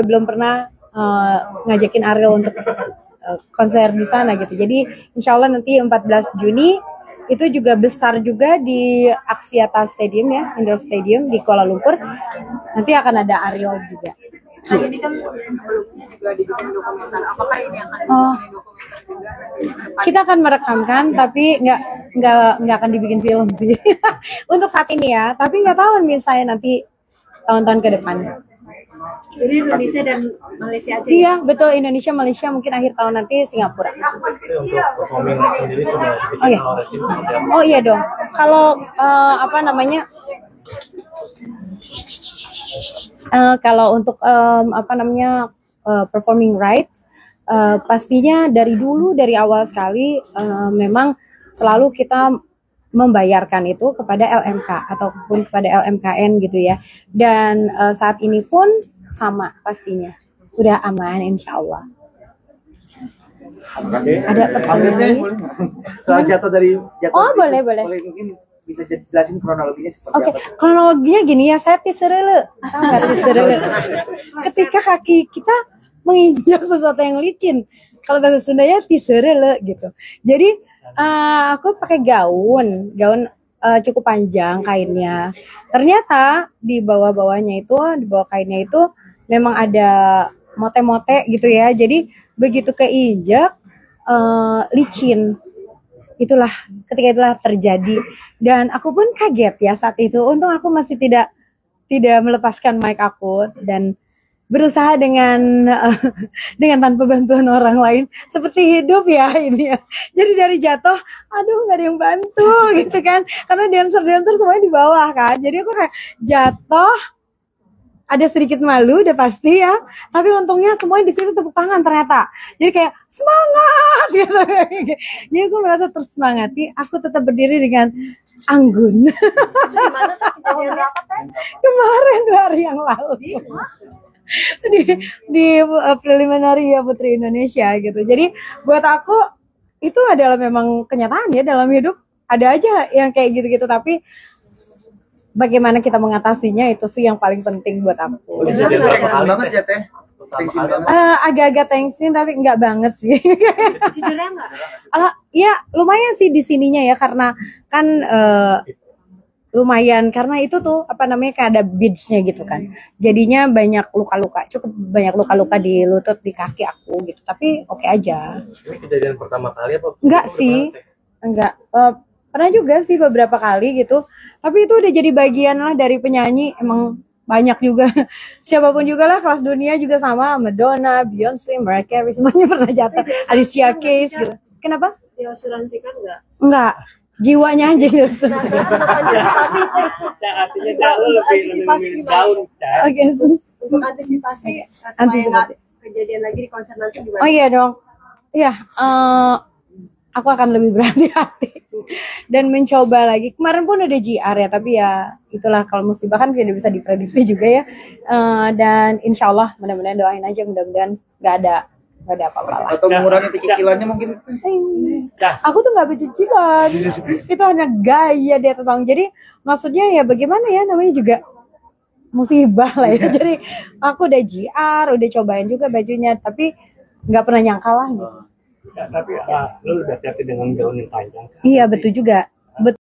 juga belum pernah ngajakin Ariel untuk konser di sana gitu. Jadi insya Allah nanti 14 Juni itu juga besar juga di Axiata Stadium ya, Indoor Stadium di Kuala Lumpur. Nanti akan ada Ariel juga. Nah ini kan sebelumnya juga dibikin dokumenter. Apakah ini akan dibikin dokumenter juga? Kita akan merekamkan, tapi nggak akan dibikin film sih untuk saat ini ya. Tapi nggak tahu misalnya nanti tahun-tahun ke depan. Jadi Indonesia dan Malaysia aja. Iya betul, Indonesia, Malaysia, mungkin akhir tahun nanti Singapura. Untuk performing sendiri sudah Oh iya. Oh iya dong. Kalau kalau untuk performing rights, pastinya dari awal sekali memang selalu kita membayarkan itu kepada LMK ataupun kepada LMKN gitu ya. Dan saat ini pun sama pastinya. Udah aman insya Allah. Ada pertanyaan lagi? Soal jatuh. Oh boleh. Mungkin bisa jelasin kronologinya seperti Oke, apa? kronologinya gini ya, saya tiserele. Tahu nggak tiserele? Ketika kaki kita menginjak sesuatu yang licin. Kalau bahasa Sundanya tiserele gitu. Jadi aku pakai gaun cukup panjang kainnya. Ternyata di bawah kainnya itu memang ada mote-mote gitu ya. Jadi begitu keinjak licin. Ketika itulah terjadi, dan aku pun kaget ya saat itu. Untung aku masih tidak melepaskan mic aku dan berusaha dengan tanpa bantuan orang lain seperti hidup ya ini ya. Jadi dari jatuh, aduh nggak ada yang bantu gitu kan, karena dancer semuanya di bawah kan. Jadi aku kayak jatuh, ada sedikit malu udah pasti ya, tapi untungnya semuanya di situ tepuk tangan ternyata. Jadi kayak semangat gitu. Jadi aku merasa tersemangati, aku tetap berdiri dengan anggun. Kemarin 2 hari yang lalu. Di preliminary ya Putri Indonesia gitu. Jadi buat aku itu adalah memang kenyataan ya dalam hidup. Ada aja yang kayak gitu-gitu, tapi bagaimana kita mengatasinya itu sih yang paling penting buat aku. Tensin banget ya Teh. Agak-agak tensin tapi enggak banget sih. Cedera nggak? Ya lumayan sih di sininya ya, karena kan lumayan karena itu tuh kayak ada beads-nya gitu kan. Jadinya banyak luka-luka, cukup banyak luka-luka di lutut, di kaki aku gitu. Tapi oke aja. Ini kejadian pertama kali apa? Enggak sih. Enggak. Pernah juga sih beberapa kali gitu. Tapi itu udah jadi bagian lah dari penyanyi. Emang banyak juga. Siapapun juga lah, kelas dunia juga sama. Madonna, Beyonce, Mariah Carey, semuanya pernah jatuh. Alicia Keys gitu. Kenapa? Diasuransikan nggak? Enggak. Jiwanya aja gitu. Artinya jauh lebih daun. Oke. Untuk antisipasi supaya kejadian lagi di konser nanti gimana? Oh iya dong. Iya, aku akan lebih berhati-hati dan mencoba lagi. Kemarin pun ada JR ya, tapi ya itulah, kalau musibah kan tidak bisa diprediksi juga ya. Dan insya Allah mudah-mudahan doain aja, mudah-mudahan nggak ada apa-apa lah. Atau mengurangi cicilannya mungkin. Aku tuh nggak bercicilan, itu hanya gaya dia terbang. Jadi maksudnya ya bagaimana ya, namanya juga musibah lah ya. Jadi aku udah JR, udah cobain juga bajunya, tapi nggak pernah nyangka lah gitu. Tapi lu udah hati dengan gaun yang panjang. Iya betul juga.